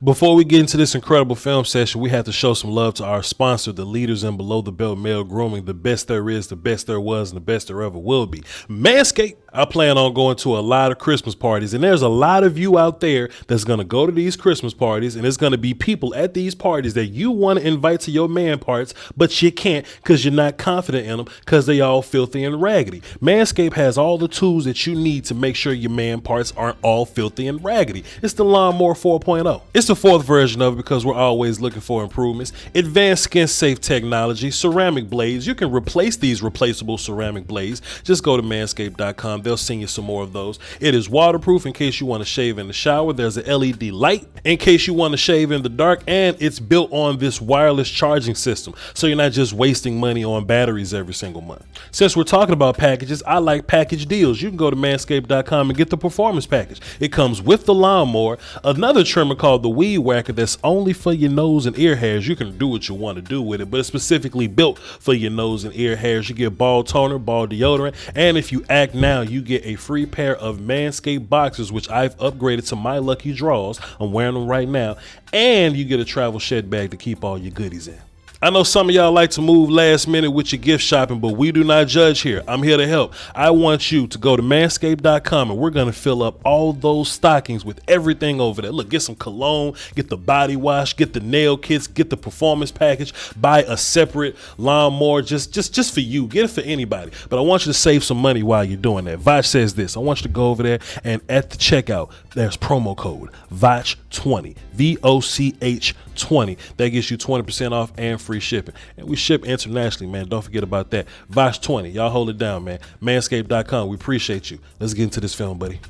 Before we get into this incredible film session, we have to show some love to our sponsor, the leaders in below the belt male grooming, the best there is, the best there was, and the best there ever will be. Manscaped. I plan on going to a lot of Christmas parties, and there's a lot of you out there that's going to go to these Christmas parties, and there's going to be people at these parties that you want to invite to your man parts, but you can't because you're not confident in them because they all filthy and raggedy. Manscaped has all the tools that you need to make sure your man parts aren't all filthy and raggedy. It's the Lawnmower 4.0. It's the fourth version of it because we're always looking for improvements. Advanced skin safe technology, ceramic blades. You can replace these replaceable ceramic blades. Just go to manscaped.com. They'll send you some more of those. It is waterproof in case you want to shave in the shower. There's an LED light in case you want to shave in the dark, and it's built on this wireless charging system, so you're not just wasting money on batteries every single month. Since we're talking about packages, I like package deals. You can go to manscaped.com and get the performance package. It comes with the lawnmower, another trimmer called the weed whacker that's only for your nose and ear hairs. You can do what you want to do with it, but it's specifically built for your nose and ear hairs. You get ball toner, ball deodorant, and if you act now, you get a free pair of Manscaped boxers, which I've upgraded to my lucky draws. I'm wearing them right now, and you get a travel shed bag to keep all your goodies in. I know some of y'all like to move last minute with your gift shopping, but we do not judge here. I'm here to help. I want you to go to manscaped.com, and we're going to fill up all those stockings with everything over there. Look, get some cologne, get the body wash, get the nail kits, get the performance package, buy a separate lawnmower just for you. Get it for anybody. But I want you to save some money while you're doing that. Voch says this. I want you to go over there, and at the checkout, there's promo code VOCH20, VOCH 20. That gets you 20% off and free shipping. And we ship internationally, man. Don't forget about that. Voch 20. Y'all hold it down, man. Manscaped.com. We appreciate you. Let's get into this film, buddy.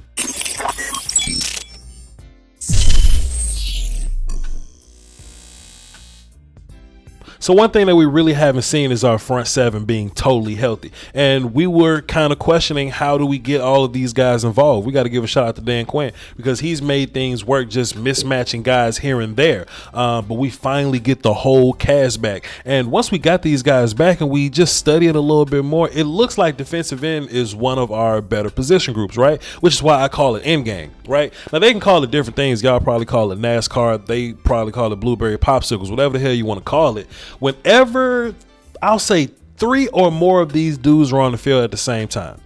So one thing that we really haven't seen is our front seven being totally healthy. And we were kind of questioning, how do we get all of these guys involved? We got to give a shout out to Dan Quinn because he's made things work, just mismatching guys here and there. But we finally get the whole cast back. And once we got these guys back and we just study it a little bit more, it looks like defensive end is one of our better position groups, right? Which is why I call it end game, right? Now they can call it different things. Y'all probably call it NASCAR. They probably call it blueberry popsicles, whatever the hell you want to call it. Whenever, I'll say 3 or more of these dudes are on the field at the same time,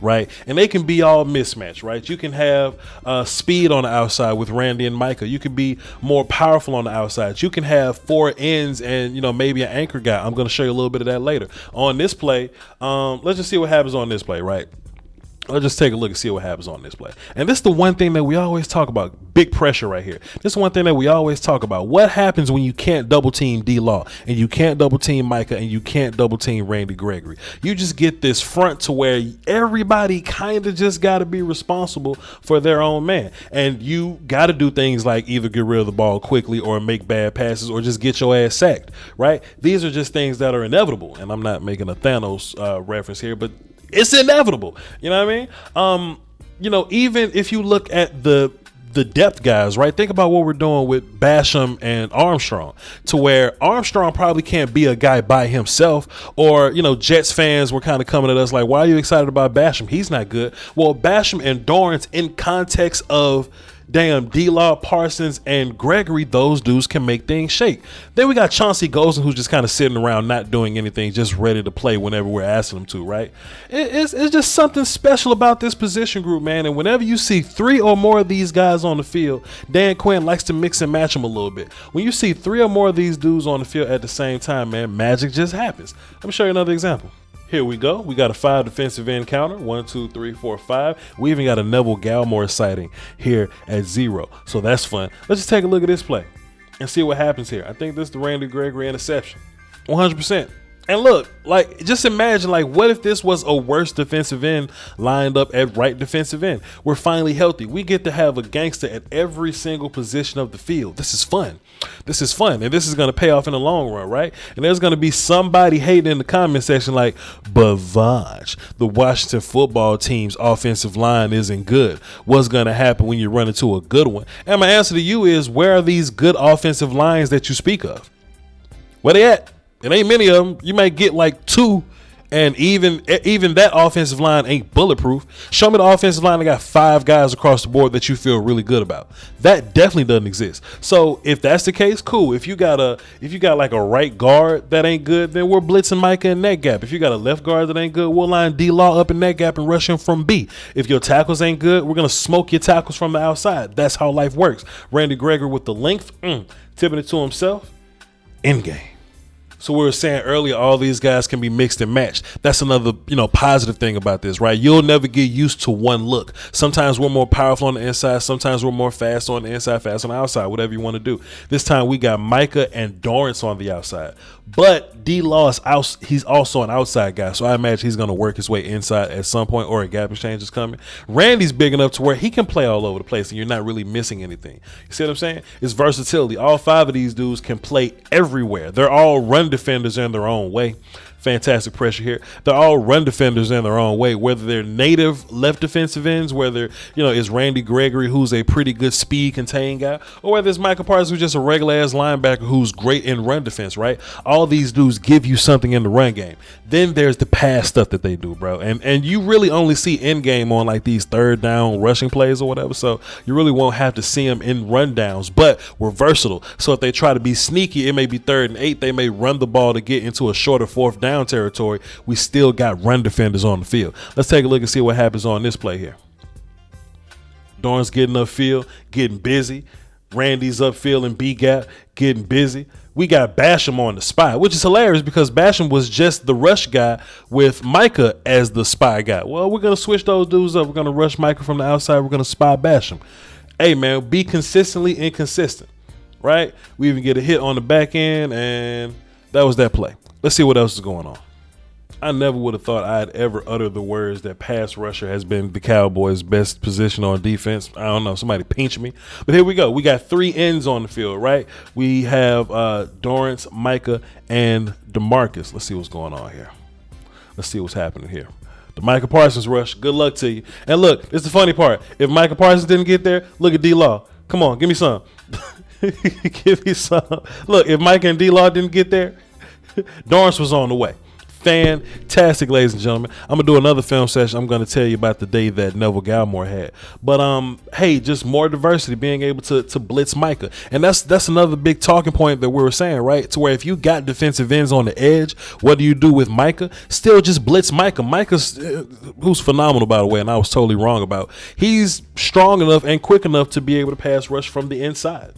right? And they can be all mismatched, right? You can have speed on the outside with Randy and Micah. You can be more powerful on the outside. You can have 4 ends and, you know, maybe an anchor guy. I'm going to show you a little bit of that later. On this play, let's just see what happens on this play, right? Let's just take a look and see what happens on this play. And this is the one thing that we always talk about, big pressure right here. This is one thing that we always talk about. What happens when you can't double team D-Law and you can't double team Micah and you can't double team Randy Gregory? You just get this front to where everybody kind of just got to be responsible for their own man. And you got to do things like either get rid of the ball quickly or make bad passes or just get your ass sacked, right? These are just things that are inevitable. And I'm not making a Thanos reference here, but it's inevitable. You know what I mean? You know, even if you look at the depth guys, right? Think about what we're doing with Basham and Armstrong, to where Armstrong probably can't be a guy by himself. Or, you know, Jets fans were kind of coming at us like, why are you excited about Basham? He's not good. Well, Basham and Dorrance, in context of damn D-Law, Parsons, and Gregory, those dudes can make things shake. Then we got Chauncey Golson, who's just kind of sitting around not doing anything, just ready to play whenever we're asking him to, right? It's just something special about this position group, man. And whenever you see 3 or more of these guys on the field, Dan Quinn likes to mix and match them a little bit. When you see 3 or more of these dudes on the field at the same time, man, magic just happens. Let me show you another example. Here we go. We got a 5 defensive end counter. 1, 2, 3, 4, 5. We even got a Neville Gallimore sighting here at 0. So that's fun. Let's just take a look at this play and see what happens here. I think this is the Randy Gregory interception. 100%. And look, like, just imagine, like, what if this was a worse defensive end lined up at right defensive end? We're finally healthy. We get to have a gangster at every single position of the field. This is fun. This is fun. And this is going to pay off in the long run, right? And there's going to be somebody hating in the comment section like, but Voch, the Washington football team's offensive line isn't good. What's going to happen when you run into a good one? And my answer to you is, where are these good offensive lines that you speak of? Where they at? It ain't many of them. You might get like 2 And even that offensive line ain't bulletproof. Show me the offensive line that got 5 guys across the board that you feel really good about. That definitely doesn't exist. So if that's the case, cool. If you got like a right guard that ain't good, then we're blitzing Micah in that gap. If you got a left guard that ain't good, we'll line D-Law up in that gap and rush him from B. If your tackles ain't good, we're gonna smoke your tackles from the outside. That's how life works. Randy Gregory with the length, tipping it to himself, end game. So we were saying earlier, all these guys can be mixed and matched. That's another, positive thing about this, right? You'll never get used to one look. Sometimes we're more powerful on the inside. Sometimes we're more fast on the inside, fast on the outside, whatever you want to do. This time we got Micah and Dorrance on the outside. But D-Law is out. He's also an outside guy, so I imagine he's going to work his way inside at some point, or a gap exchange is coming. Randy's big enough to where he can play all over the place, and you're not really missing anything. You see what I'm saying? It's versatility. All 5 of these dudes can play everywhere. They're all run defenders in their own way. Fantastic pressure here. They're all run defenders in their own way, whether they're native left defensive ends, whether, it's Randy Gregory, who's a pretty good speed contained guy, or whether it's Micah Parsons, who's just a regular ass linebacker who's great in run defense, right? All these dudes give you something in the run game. Then there's the pass stuff that they do, bro. And you really only see end game on like these third down rushing plays or whatever. So you really won't have to see them in run downs, but we're versatile. So if they try to be sneaky, it may be 3rd and 8. They may run the ball to get into a shorter 4th down territory. We still got run defenders on the field. Let's take a look and see what happens on this play here. Dorrance getting upfield, getting busy. Randy's upfield and B gap, getting busy. We got Basham on the spy, which is hilarious because Basham was just the rush guy with Micah as the spy guy. Well, we're going to switch those dudes up. We're going to rush Micah from the outside. We're going to spy Basham. Hey, man, be consistently inconsistent, right? We even get a hit on the back end, and that was that play. Let's see what else is going on. I never would have thought I'd ever utter the words that pass rusher has been the Cowboys' best position on defense. I don't know. Somebody pinch me. But here we go. We got 3 ends on the field, right? We have Dorrance, Micah, and DeMarcus. Let's see what's going on here. Let's see what's happening here. The Micah Parsons rush. Good luck to you. And look, it's the funny part. If Micah Parsons didn't get there, look at D-Law. Come on, give me some. Give me some. Look, if Micah and D-Law didn't get there, Dorrance was on the way. Fantastic, ladies and gentlemen. I'm gonna do another film session. I'm gonna tell you about the day that Neville Gallimore had. But hey, just more diversity, being able to blitz Micah, and that's another big talking point that we were saying, right? To where if you got defensive ends on the edge, what do you do with Micah? Still just blitz Micah. Micah's who's phenomenal, by the way, and I was totally wrong about. He's strong enough and quick enough to be able to pass rush from the inside.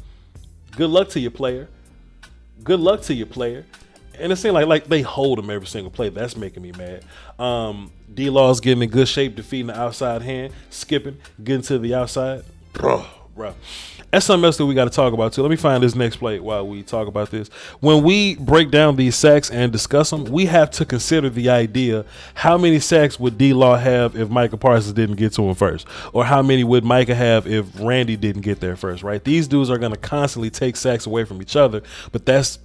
Good luck to your player. Good luck to your player. And it seems like they hold him every single play. That's making me mad. D-Law's getting in good shape, defeating the outside hand, skipping, getting to the outside. Bro. That's something else that we got to talk about, too. Let me find this next play while we talk about this. When we break down these sacks and discuss them, we have to consider the idea, how many sacks would D-Law have if Micah Parsons didn't get to him first? Or how many would Micah have if Randy didn't get there first, right? These dudes are going to constantly take sacks away from each other, but that's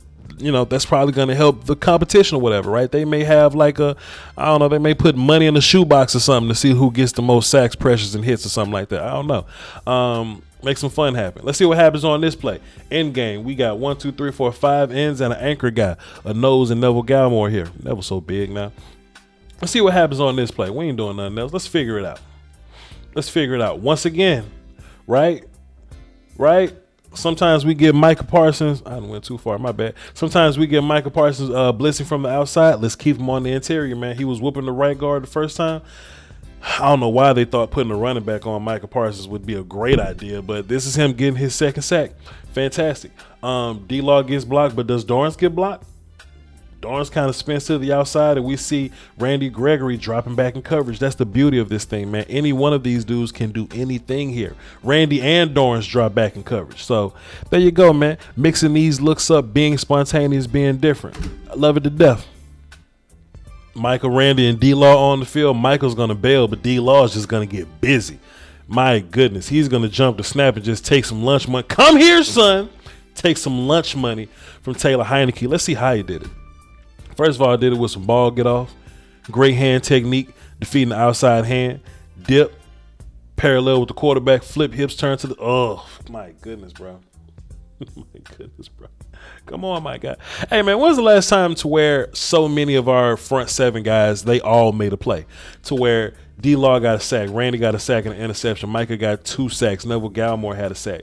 probably going to help the competition or whatever, right? They may have they may put money in the shoebox or something to see who gets the most sacks, pressures, and hits or something like that. I don't know. Make some fun happen. Let's see what happens on this play. End game. We got 1, 2, 3, 4, 5 ends and an anchor guy, a nose and Neville Gallimore here. Neville's so big now. Let's see what happens on this play. We ain't doing nothing else. Let's figure it out. Once again, right? Sometimes we get Micah Parsons. I went too far. My bad. Sometimes we get Micah Parsons blitzing from the outside. Let's keep him on the interior, man. He was whooping the right guard the first time. I don't know why they thought putting a running back on Micah Parsons would be a great idea, but this is him getting his second sack. Fantastic. D-Law gets blocked, but does Dorrance get blocked? Dorrance kind of spins to the outside, and we see Randy Gregory dropping back in coverage. That's the beauty of this thing, man. Any one of these dudes can do anything here. Randy and Dorrance drop back in coverage. So there you go, man. Mixing these looks up, being spontaneous, being different. I love it to death. Michael, Randy, and D-Law on the field. Michael's going to bail, but D-Law is just going to get busy. My goodness, he's going to jump the snap and just take some lunch money. Come here, son. Take some lunch money from Taylor Heineke. Let's see how he did it. First of all, I did it with some ball get off. Great hand technique, defeating the outside hand. Dip, parallel with the quarterback, flip hips, turn to the, oh, my goodness, bro. My goodness, bro. Come on, my guy. Hey, man, when's the last time to where so many of our front seven guys, they all made a play? To where D-Law got a sack, Randy got a sack and an interception, Micah got 2 sacks, Neville Gallimore had a sack.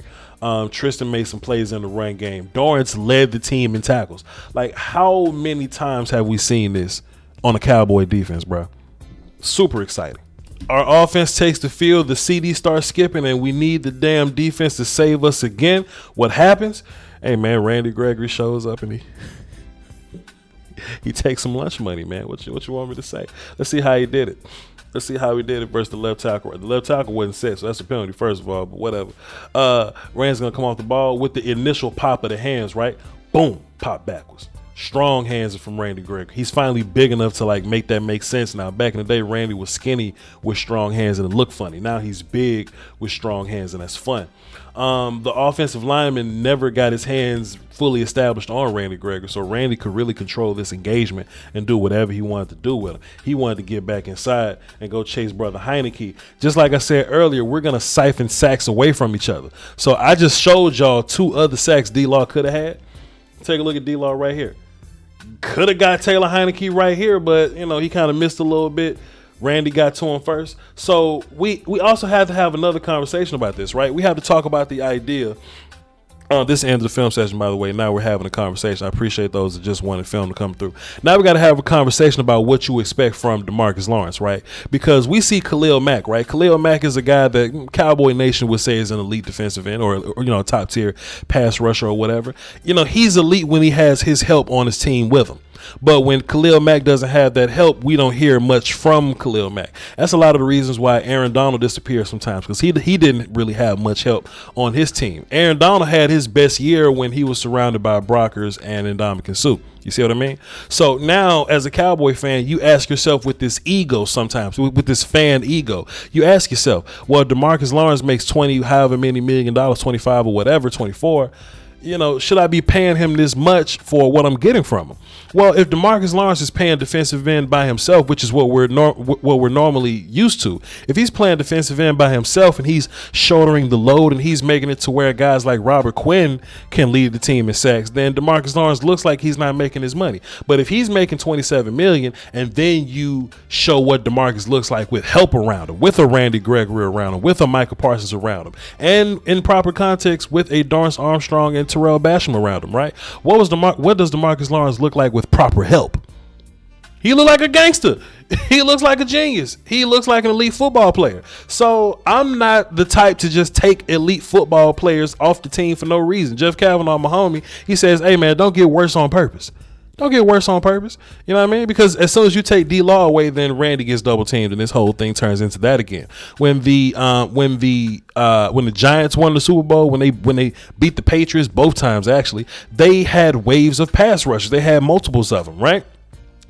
Tristan made some plays in the run game. Dorrance led the team in tackles. Like, how many times have we seen this on a Cowboy defense, bro? Super exciting. Our offense takes the field, the CD starts skipping, and we need the damn defense to save us again. What happens? Hey, man, Randy Gregory shows up and he takes some lunch money, man. What you want me to say? Let's see how he did it. Let's see how he did it versus the left tackle. The left tackle wasn't set, so that's a penalty, first of all, but whatever. Rand's going to come off the ball with the initial pop of the hands, right? Boom, pop backwards. Strong hands from Randy Gregory. He's finally big enough to like make that make sense now. Back in the day, Randy was skinny with strong hands and it looked funny. Now he's big with strong hands and that's fun. The offensive lineman never got his hands fully established on Randy Gregory, so Randy could really control this engagement and do whatever he wanted to do with him. He wanted to get back inside and go chase brother Heineke. Just like I said earlier, we're going to siphon sacks away from each other. So I just showed y'all 2 other sacks D-Law could have had. Take a look at D-Law right here. Could have got Taylor Heineke right here, but, you know, he kind of missed a little bit. Randy got to him first. So we also have to have another conversation about this, right? We have to talk about the idea. This ends the film session, by the way. Now we're having a conversation. I appreciate those that just wanted film to come through. Now we got to have a conversation about what you expect from DeMarcus Lawrence, right? Because we see Khalil Mack, right? Khalil Mack is a guy that Cowboy Nation would say is an elite defensive end or you know, top tier pass rusher or whatever. You know, he's elite when he has his help on his team with him. But when Khalil Mack doesn't have that help, we don't hear much from Khalil Mack. That's a lot of the reasons why Aaron Donald disappears sometimes, because he didn't really have much help on his team. Aaron Donald had his best year when he was surrounded by Brockers and Ndamukong Suh. You see what I mean? So now, as a Cowboy fan, you ask yourself with this ego sometimes, with this fan ego, you ask yourself, well, DeMarcus Lawrence makes 20, however many $1 million, 25 or whatever, 24. You know, should I be paying him this much for what I'm getting from him? Well, if DeMarcus Lawrence is paying defensive end by himself, which is what we're normally used to, if he's playing defensive end by himself and he's shouldering the load and he's making it to where guys like Robert Quinn can lead the team in sacks, then DeMarcus Lawrence looks like he's not making his money. But if he's making $27 million and then you show what DeMarcus looks like with help around him, with a Randy Gregory around him, with a Micah Parsons around him, and in proper context with a Dorrance Armstrong and Terrell Basham around him, right? What does DeMarcus Lawrence look like with proper help? He look like a gangster. He looks like a genius. He looks like an elite football player. So I'm not the type to just take elite football players off the team for no reason. Jeff Kavanaugh, my homie, he says, hey man, don't get worse on purpose. Don't get worse on purpose. You know what I mean? Because as soon as you take D-Law away, then Randy gets double teamed, and this whole thing turns into that again. When the Giants won the Super Bowl, when they beat the Patriots both times, actually, they had waves of pass rushers. They had multiples of them, right?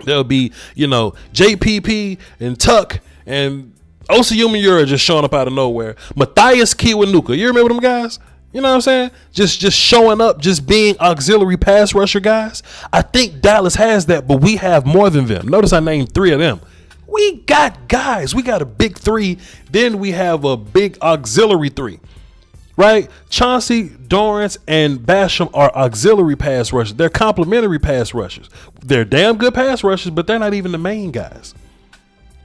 There'll be, you know, JPP and Tuck and Osi Umenyiora just showing up out of nowhere. Matthias Kiwanuka. You remember them guys? You know what I'm saying? Just showing up, just being auxiliary pass rusher guys. I think Dallas has that, but we have more than them. Notice I named 3 of them. We got guys. We got a big 3. Then we have a big auxiliary 3. Right? Chauncey, Dorrance, and Basham are auxiliary pass rushers. They're complementary pass rushers. They're damn good pass rushers, but they're not even the main guys.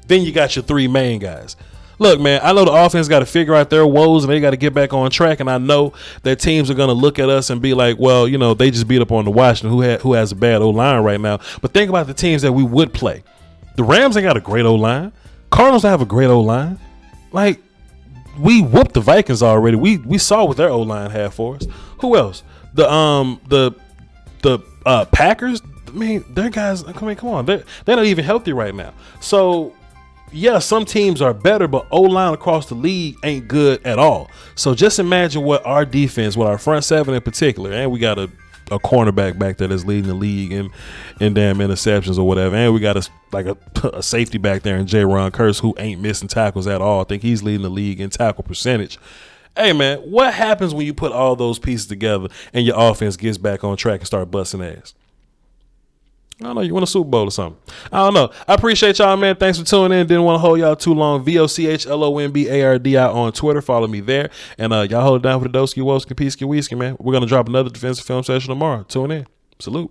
Then you got your 3 main guys. Look, man, I know the offense got to figure out their woes and they got to get back on track. And I know that teams are going to look at us and be like, well, you know, they just beat up on the Washington who has a bad O-line right now. But think about the teams that we would play. The Rams ain't got a great O-line. Cardinals don't have a great O-line. Like, we whooped the Vikings already. We saw what their O-line had for us. Who else? The Packers. I mean, their guys. Come on, they're not even healthy right now. So yeah, some teams are better, but O-line across the league ain't good at all. So just imagine what our defense, what our front 7 in particular, and we got a cornerback back there that's leading the league in damn interceptions or whatever, and we got a safety back there in J-Ron Curse who ain't missing tackles at all. I think he's leading the league in tackle percentage. Hey man, what happens when you put all those pieces together and your offense gets back on track and start busting ass? I don't know. You win a Super Bowl or something. I don't know. I appreciate y'all, man. Thanks for tuning in. Didn't want to hold y'all too long. VOCHLOMBARDI on Twitter. Follow me there. And y'all hold it down for the Doski Woski Peasky Whiskey, man. We're going to drop another defensive film session tomorrow. Tune in. Salute.